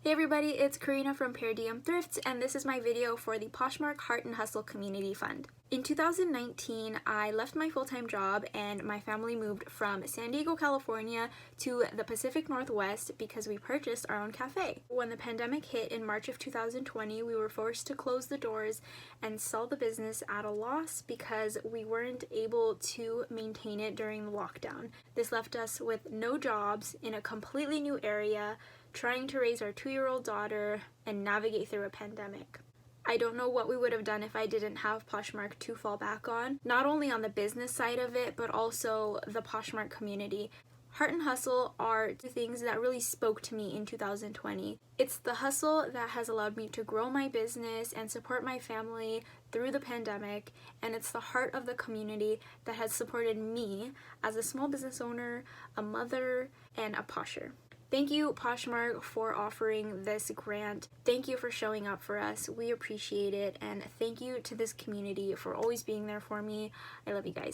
Hey everybody, it's Karina from Per Diem Thrifts, and this is my video for the Poshmark Heart and Hustle Community Fund. In 2019, I left my full-time job and my family moved from San Diego, California to the Pacific Northwest because we purchased our own cafe. When the pandemic hit in March of 2020, we were forced to close the doors and sell the business at a loss because we weren't able to maintain it during the lockdown. This left us with no jobs in a completely new area, trying to raise our 2-year-old daughter and navigate through a pandemic. I don't know what we would have done if I didn't have Poshmark to fall back on, not only on the business side of it, but also the Poshmark community. Heart and hustle are two things that really spoke to me in 2020. It's the hustle that has allowed me to grow my business and support my family through the pandemic, and it's the heart of the community that has supported me as a small business owner, a mother, and a posher. Thank you, Poshmark, for offering this grant. Thank you for showing up for us. We appreciate it, and thank you to this community for always being there for me. I love you guys.